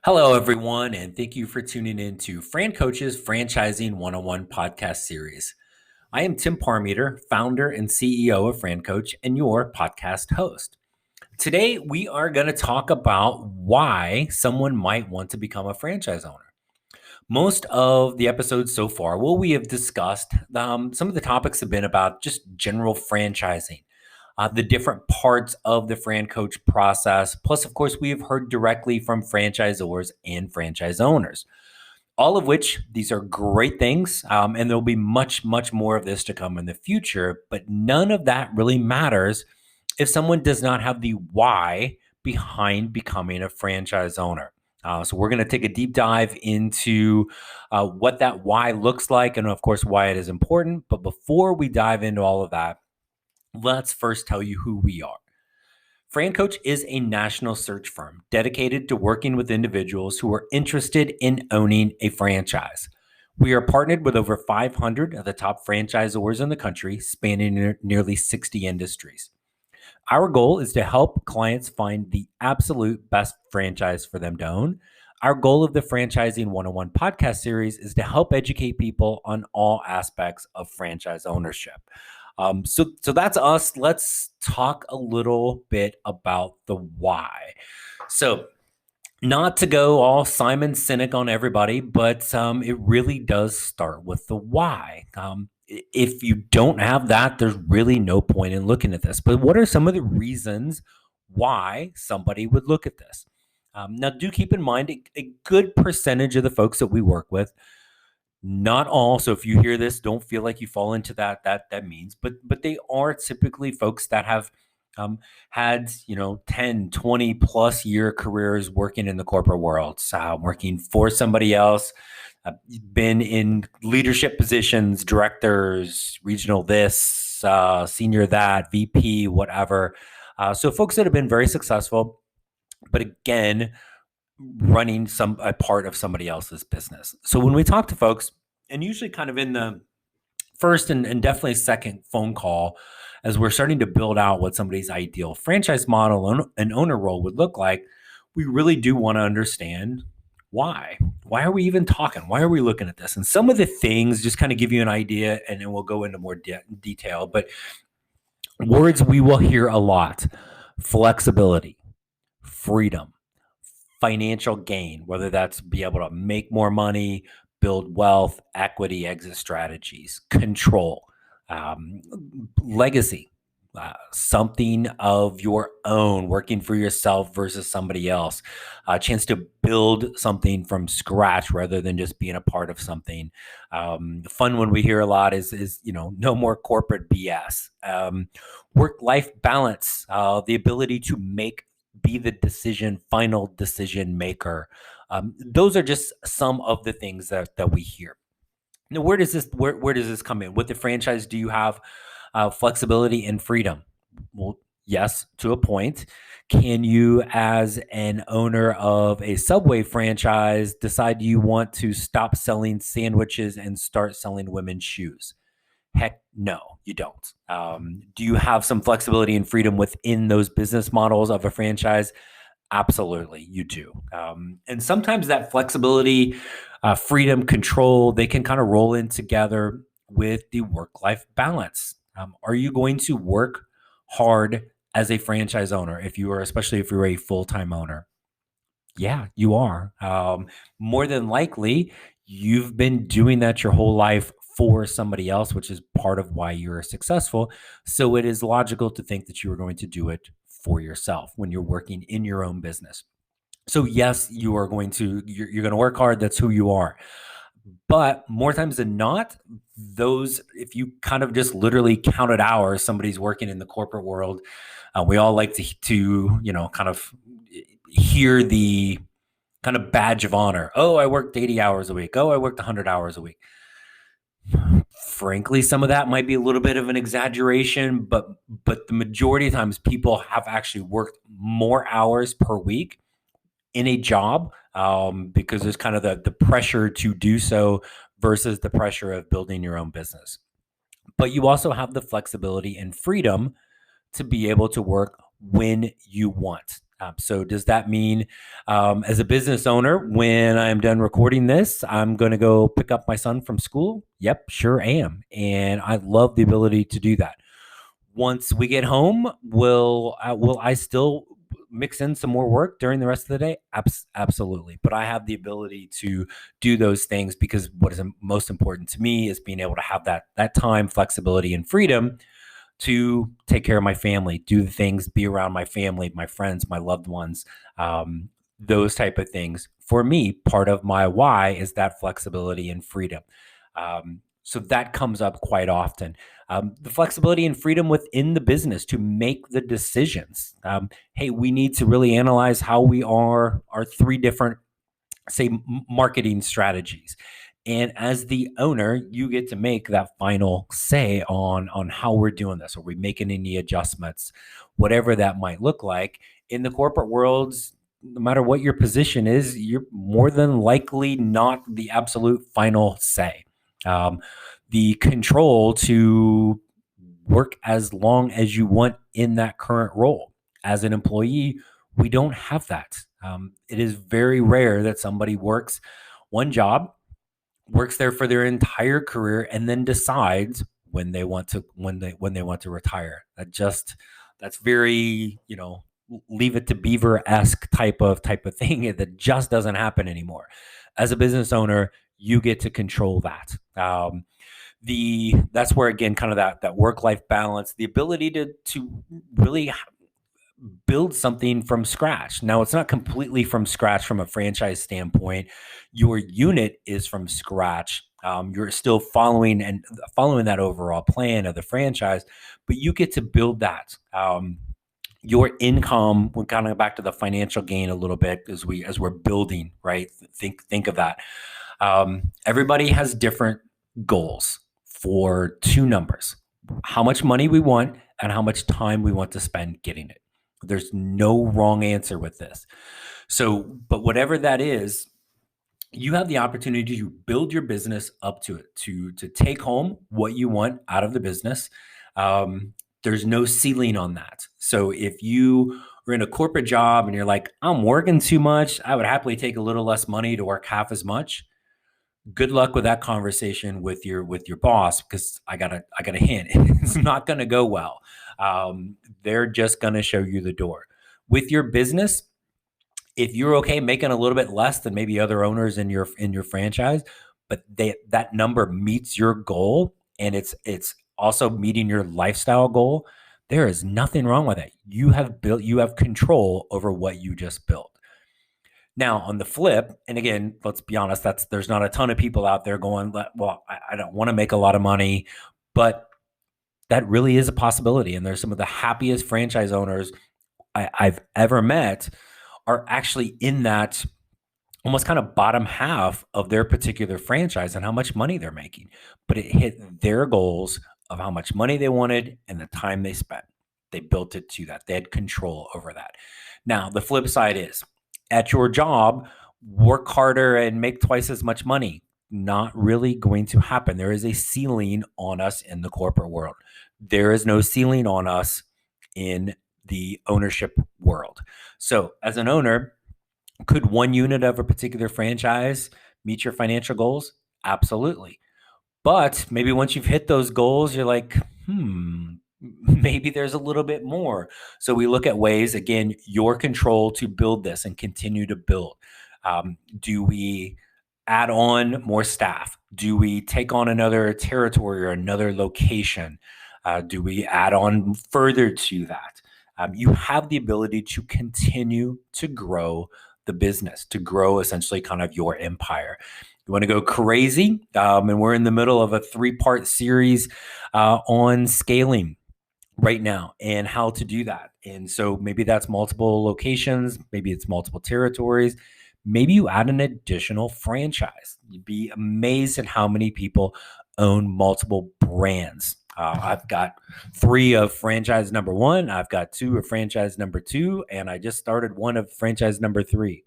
Hello, everyone, and thank you for tuning in to FranCoach's Franchising 101 podcast series. I am Tim Parmeter, founder and CEO of FranCoach, and your podcast host. Today, we are going to talk about why someone might want to become a franchise owner. Most of the episodes so far, we have discussed some of the topics have been about just general franchising, the different parts of the FranCoach process. Plus, of course, we have heard directly from franchisors and franchise owners, all of which these are great things. And there'll be much, much more of this to come in the future. But none of that really matters if someone does not have the why behind becoming a franchise owner. So we're going to take a deep dive into what that why looks like and, of course, why it is important. But before we dive into all of that, let's first tell you who we are. FranCoach is a national search firm dedicated to working with individuals who are interested in owning a franchise. We are partnered with over 500 of the top franchisors in the country, spanning nearly 60 industries. Our goal is to help clients find the absolute best franchise for them to own. Our goal of the Franchising 101 podcast series is to help educate people on all aspects of franchise ownership. So that's us. Let's talk a little bit about the why. So, not to go all Simon Sinek on everybody, but it really does start with the why. If you don't have that, there's really no point in looking at this. But what are some of the reasons why somebody would look at this? Now, do keep in mind a good percentage of the folks that we work with, not all. So if you hear this, don't feel like you fall into that means, but they are typically folks that have had 10, 20 plus year careers working in the corporate world, working for somebody else, been in leadership positions, directors, regional this, senior that, VP, whatever. So folks that have been very successful, but again, running a part of somebody else's business. So when we talk to folks, and usually kind of in the first and definitely second phone call, as we're starting to build out what somebody's ideal franchise model and owner role would look like, we really do want to understand why. Why are we even talking? Why are we looking at this? And some of the things, just kind of give you an idea, and then we'll go into more detail. But words we will hear a lot: flexibility, freedom, financial gain, whether that's be able to make more money, build wealth, equity, exit strategies, control, legacy, something of your own, working for yourself versus somebody else, a chance to build something from scratch rather than just being a part of something. The fun one we hear a lot is no more corporate BS, work-life balance, the ability to be the final decision maker. Those are just some of the things that we hear. Now, where does this come in? With the franchise, do you have flexibility and freedom? Well, yes, to a point. Can you, as an owner of a Subway franchise, decide you want to stop selling sandwiches and start selling women's shoes? Heck, no, you don't. Do you have some flexibility and freedom within those business models of a franchise? Absolutely, you do. And sometimes that flexibility, freedom, control, they can kind of roll in together with the work-life balance. Are you going to work hard as a franchise owner, especially if you're a full-time owner? Yeah, you are. More than likely, you've been doing that your whole life for somebody else, which is part of why you're successful. So it is logical to think that you are going to do it for yourself when you're working in your own business. So yes, you're going to work hard. That's who you are. But more times than not, if you kind of just literally counted hours somebody's working in the corporate world, we all like to kind of hear the kind of badge of honor. Oh, I worked 80 hours a week. Oh, I worked 100 hours a week. Frankly, some of that might be a little bit of an exaggeration, but the majority of times people have actually worked more hours per week in a job, because there's kind of the pressure to do so versus the pressure of building your own business. But you also have the flexibility and freedom to be able to work when you want. So does that mean, as a business owner, when I'm done recording this, I'm going to go pick up my son from school? Yep, sure am. And I love the ability to do that. Once we get home, will I still mix in some more work during the rest of the day? Absolutely. But I have the ability to do those things because what is most important to me is being able to have that time, flexibility, and freedom to take care of my family, do the things, be around my family, my friends, my loved ones, those type of things. For me, part of my why is that flexibility and freedom. So that comes up quite often. The flexibility and freedom within the business to make the decisions. Hey, we need to really analyze how we are our three different, say, marketing strategies. And as the owner, you get to make that final say on how we're doing this. Are we making any adjustments? Whatever that might look like. In the corporate worlds, no matter what your position is, you're more than likely not the absolute final say. The control to work as long as you want in that current role. As an employee, we don't have that. It is very rare that somebody works one job, works there for their entire career, and then decides when they want to retire. That's very, leave it to Beaver-esque type of thing that just doesn't happen anymore. As a business owner, you get to control that. That's where, again, kind of that work-life balance, the ability to really build something from scratch. Now, it's not completely from scratch from a franchise standpoint. Your unit is from scratch. You're still following that overall plan of the franchise, but you get to build that. Your income, we're kind of back to the financial gain a little bit as we're building, right? Think of that. Everybody has different goals for two numbers: how much money we want and how much time we want to spend getting it. There's no wrong answer with this. So, but whatever that is, you have the opportunity to build your business up to it, to take home what you want out of the business. There's no ceiling on that. So if you are in a corporate job and you're like, I'm working too much, I would happily take a little less money to work half as much. Good luck with that conversation with your boss, because I got a hint. It's not going to go well. They're just going to show you the door. With your business, if you're okay making a little bit less than maybe other owners in your franchise, but that number meets your goal and it's also meeting your lifestyle goal, there is nothing wrong with it. You have control over what you just built. Now, on the flip, and again, let's be honest, there's not a ton of people out there going, well, I don't want to make a lot of money, but that really is a possibility. And there's some of the happiest franchise owners I've ever met are actually in that almost kind of bottom half of their particular franchise and how much money they're making. But it hit their goals of how much money they wanted and the time they spent. They built it to that. They had control over that. Now, the flip side is, at your job, work harder and make twice as much money. Not really going to happen. There is a ceiling on us in the corporate world. There is no ceiling on us in the ownership world. So as an owner, could one unit of a particular franchise meet your financial goals? Absolutely. But maybe once you've hit those goals, you're like, maybe there's a little bit more. So we look at ways, again, your control to build this and continue to build. Do we add on more staff? Do we take on another territory or another location? Do we add on further to that? You have the ability to continue to grow the business, to grow essentially kind of your empire. You want to go crazy? And we're in the middle of a 3-part series on scaling right now and how to do that. And so maybe that's multiple locations, maybe it's multiple territories, maybe you add an additional franchise. You'd be amazed at how many people own multiple brands. I've got 3 of franchise number 1, I've got 2 of franchise number 2, and I just started 1 of franchise number 3.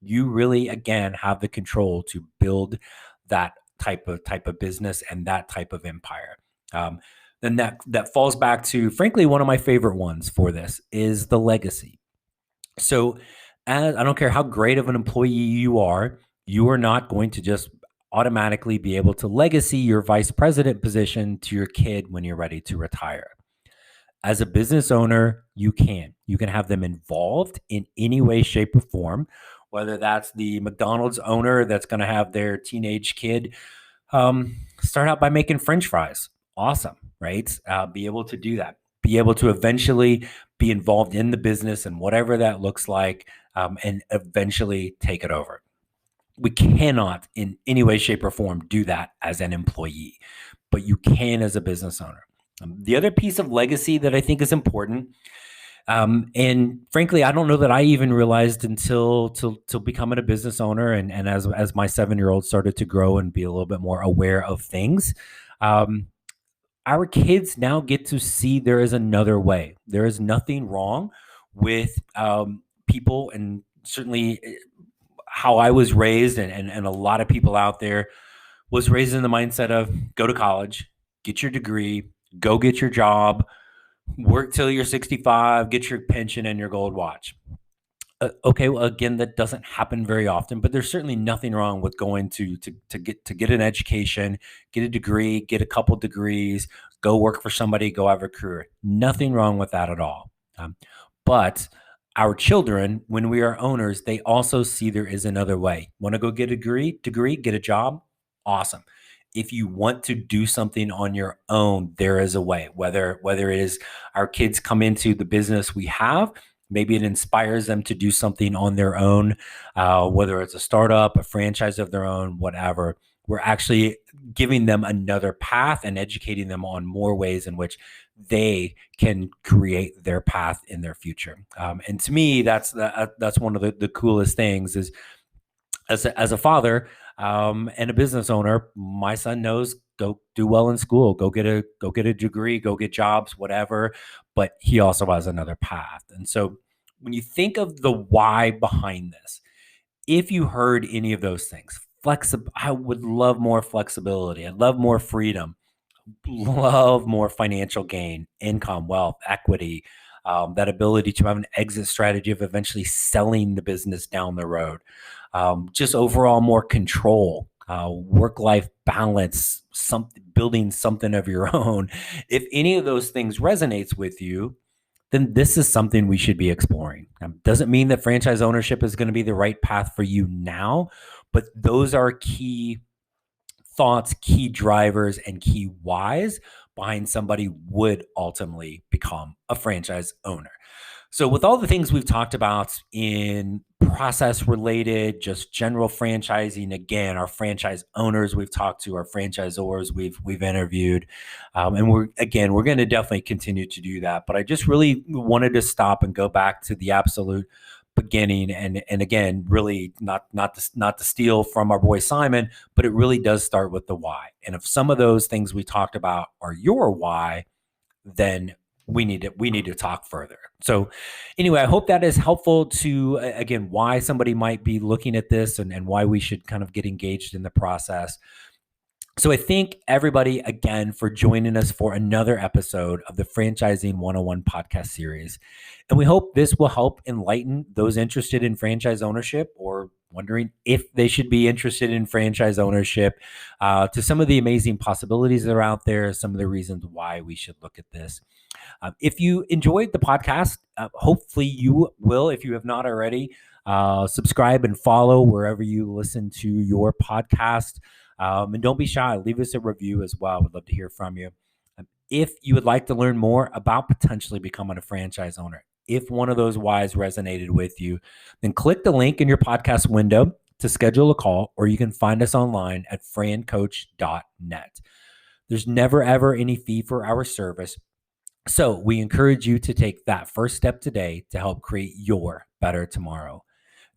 You really, again, have the control to build that type of business and that type of empire. Then that falls back to, frankly, one of my favorite ones for this is the legacy. So I don't care how great of an employee you are not going to just automatically be able to legacy your vice president position to your kid when you're ready to retire. As a business owner, you can. You can have them involved in any way, shape, or form, whether that's the McDonald's owner that's going to have their teenage kid start out by making French fries. Awesome, right? Be able to do that. Be able to eventually be involved in the business and whatever that looks like, and eventually take it over. We cannot, in any way, shape, or form, do that as an employee, but you can as a business owner. The other piece of legacy that I think is important, and frankly, I don't know that I even realized until till becoming a business owner, and as my 7-year-old started to grow and be a little bit more aware of things. Um, our kids now get to see there is another way. There is nothing wrong with people, and certainly how I was raised, and a lot of people out there was raised in the mindset of go to college, get your degree, go get your job, work till you're 65, get your pension and your gold watch. Okay, well, again, that doesn't happen very often, but there's certainly nothing wrong with going to get an education, get a degree, get a couple degrees, go work for somebody, go have a career. Nothing wrong with that at all. But our children, when we are owners, they also see there is another way. Want to go get a degree, get a job? Awesome. If you want to do something on your own, there is a way. Whether it is our kids come into the business we have, maybe it inspires them to do something on their own, whether it's a startup, a franchise of their own, whatever. We're actually giving them another path and educating them on more ways in which they can create their path in their future. And to me, that's one of the coolest things is as a father and a business owner, my son knows go do well in school, go get a degree, go get jobs, whatever. But he also has another path. And so when you think of the why behind this, if you heard any of those things, I would love more flexibility. I'd love more freedom, love more financial gain, income, wealth, equity, that ability to have an exit strategy of eventually selling the business down the road, just overall more control, work-life balance, building something of your own. If any of those things resonates with you, then this is something we should be exploring. Doesn't mean that franchise ownership is going to be the right path for you now, but those are key thoughts, key drivers, and key whys behind somebody would ultimately become a franchise owner. So, with all the things we've talked about in process related, just general franchising, again, our franchise owners we've talked to, our franchisors we've interviewed, and we're going to definitely continue to do that. But I just really wanted to stop and go back to the absolute beginning, and again, really not to steal from our boy Simon, but it really does start with the why. And if some of those things we talked about are your why, then we need to talk further. So anyway, I hope that is helpful to, again, why somebody might be looking at this, and why we should kind of get engaged in the process. So I thank everybody again for joining us for another episode of the Franchising 101 podcast series. And we hope this will help enlighten those interested in franchise ownership or wondering if they should be interested in franchise ownership, to some of the amazing possibilities that are out there, some of the reasons why we should look at this. If you enjoyed the podcast, hopefully you will, if you have not already, subscribe and follow wherever you listen to your podcast. And don't be shy. Leave us a review as well. We'd love to hear from you. If you would like to learn more about potentially becoming a franchise owner, if one of those whys resonated with you, then click the link in your podcast window to schedule a call, or you can find us online at FranCoach.net. There's never, ever any fee for our service. So we encourage you to take that first step today to help create your better tomorrow.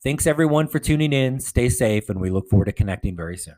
Thanks, everyone, for tuning in. Stay safe, and we look forward to connecting very soon.